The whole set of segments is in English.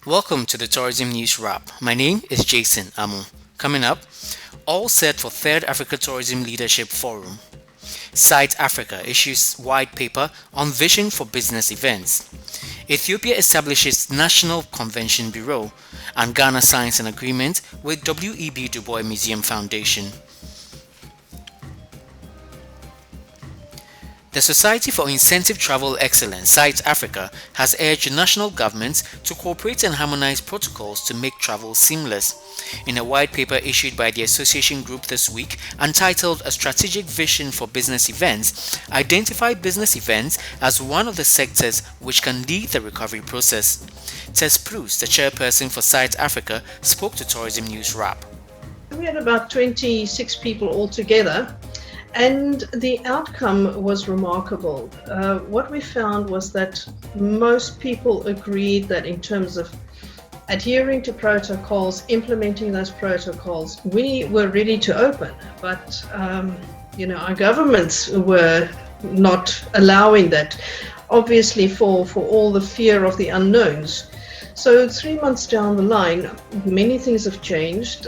Welcome to the Tourism News Wrap. My name is Jason Amu. Coming up, all set for 3rd Africa Tourism Leadership Forum. Site Africa issues white paper on vision for business events. Ethiopia establishes National Convention Bureau, and Ghana signs an agreement with W.E.B Dubois Museum Foundation. The Society for Incentive Travel Excellence, Site Africa, has urged national governments to cooperate and harmonize protocols to make travel seamless. In a white paper issued by the association group this week, entitled A Strategic Vision for Business Events, identified business events as one of the sectors which can lead the recovery process. Tess Proust, the chairperson for Site Africa, spoke to Tourism News Wrap. We had about 26 people altogether. And the outcome was remarkable. What we found was that most people agreed that in terms of adhering to protocols, implementing those protocols, we were ready to open. But, our governments were not allowing that, obviously for all the fear of the unknowns. So 3 months down the line, many things have changed.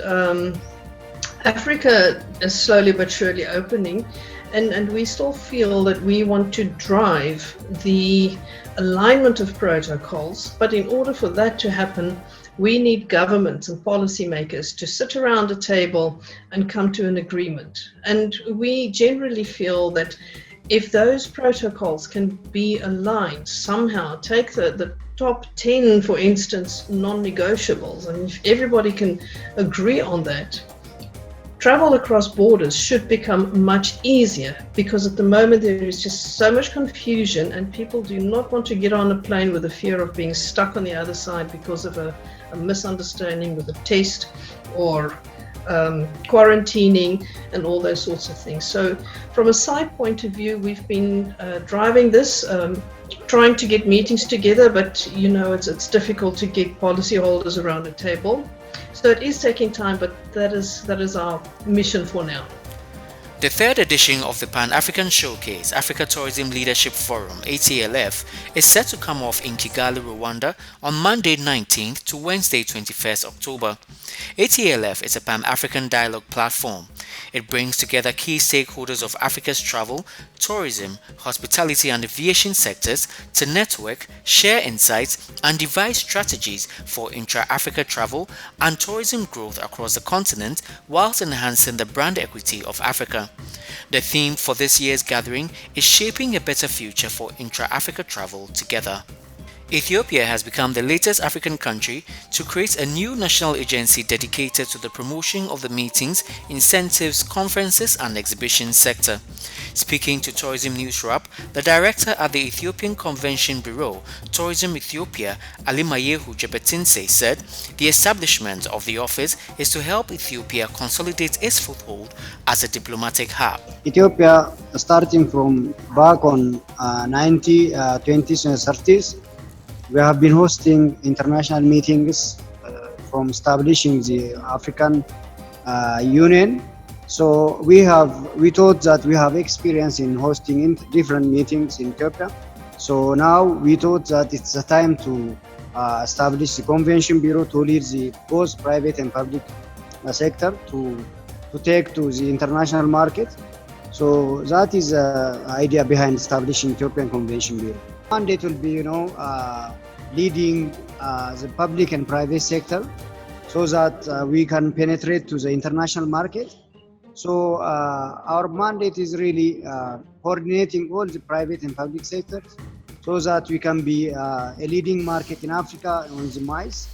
Africa is slowly but surely opening, and we still feel that we want to drive the alignment of protocols. But in order for that to happen, we need governments and policymakers to sit around a table and come to an agreement. And we generally feel that if those protocols can be aligned somehow, take the top 10, for instance, non-negotiables, and if everybody can agree on that, travel across borders should become much easier, because at the moment there is just so much confusion and people do not want to get on a plane with the fear of being stuck on the other side because of a misunderstanding with a test or quarantining and all those sorts of things. So from a side point of view, we've been driving this, trying to get meetings together, but it's difficult to get policyholders around a table. So it is taking time, but that is our mission for now. The third edition of the Pan-African Showcase, Africa Tourism Leadership Forum, ATLF, is set to come off in Kigali, Rwanda on Monday 19th to Wednesday 21st October. ATLF is a Pan-African dialogue platform. It brings together key stakeholders of Africa's travel, tourism, hospitality and aviation sectors to network, share insights and devise strategies for intra-Africa travel and tourism growth across the continent whilst enhancing the brand equity of Africa. The theme for this year's gathering is Shaping a Better Future for Intra-Africa Travel Together. Ethiopia has become the latest African country to create a new national agency dedicated to the promotion of the meetings, incentives, conferences and exhibition sector. Speaking to Tourism News Wrap, the director at the Ethiopian Convention Bureau, Tourism Ethiopia, Alimayehu Jebetinse, said the establishment of the office is to help Ethiopia consolidate its foothold as a diplomatic hub. Ethiopia, starting from back on 20s and 30s, we have been hosting international meetings from establishing the African Union. So we thought that we have experience in hosting in different meetings in Ethiopia. So now we thought that it's the time to establish the Convention Bureau to lead the both private and public sector to take to the international market. So that is the idea behind establishing Ethiopian Convention Bureau. Mandate will be, leading the public and private sector so that we can penetrate to the international market. So our mandate is really coordinating all the private and public sectors so that we can be a leading market in Africa on the MICE.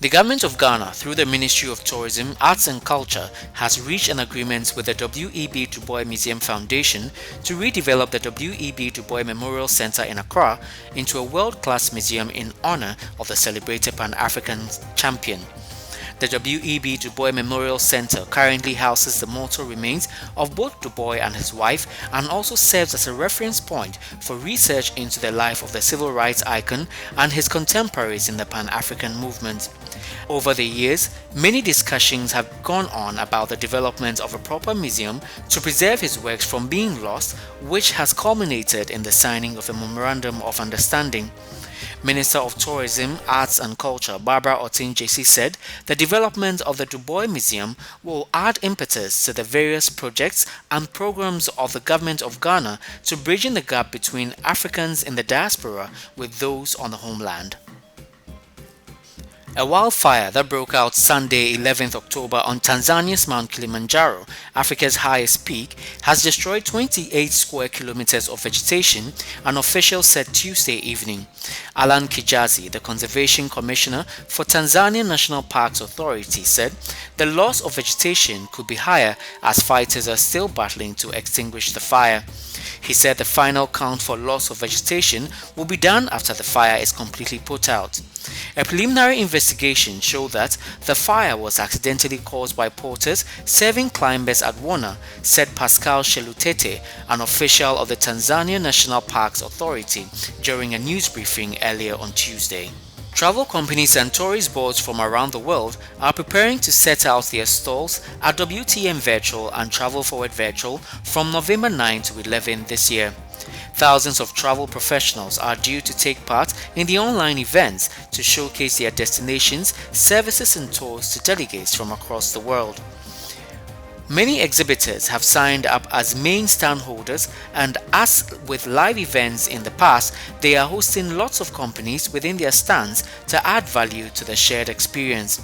The government of Ghana, through the Ministry of Tourism, Arts and Culture, has reached an agreement with the W.E.B Dubois Museum Foundation to redevelop the W.E.B Dubois Memorial Center in Accra into a world-class museum in honor of the celebrated Pan-African champion. The W.E.B Dubois Memorial Center currently houses the mortal remains of both Dubois and his wife and also serves as a reference point for research into the life of the civil rights icon and his contemporaries in the Pan-African movement. Over the years, many discussions have gone on about the development of a proper museum to preserve his works from being lost, which has culminated in the signing of a Memorandum of Understanding. Minister of Tourism, Arts and Culture Barbara Otin-Jesi said the development of the Dubois Museum will add impetus to the various projects and programs of the government of Ghana to bridging the gap between Africans in the diaspora with those on the homeland. A wildfire that broke out Sunday 11th October on Tanzania's Mount Kilimanjaro, Africa's highest peak, has destroyed 28 square kilometers of vegetation, an official said Tuesday evening. Alan Kijazi, the Conservation Commissioner for Tanzania National Parks Authority, said the loss of vegetation could be higher as fighters are still battling to extinguish the fire. He said the final count for loss of vegetation will be done after the fire is completely put out. A preliminary investigation showed that the fire was accidentally caused by porters serving climbers at Wana, said Pascal Shelutete, an official of the Tanzania National Parks Authority, during a news briefing earlier on Tuesday. Travel companies and tourist boards from around the world are preparing to set out their stalls at WTM Virtual and Travel Forward Virtual from November 9 to 11 this year. Thousands of travel professionals are due to take part in the online events to showcase their destinations, services and tours to delegates from across the world. Many exhibitors have signed up as main stand holders, and as with live events in the past, they are hosting lots of companies within their stands to add value to the shared experience.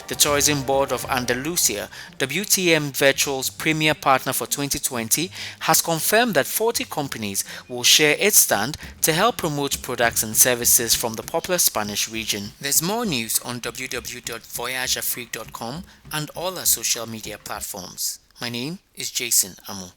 The Tourism Board of Andalusia, WTM Virtual's premier partner for 2020, has confirmed that 40 companies will share its stand to help promote products and services from the popular Spanish region. There's more news on www.voyageafrique.com and all our social media platforms. My name is Jason Amo.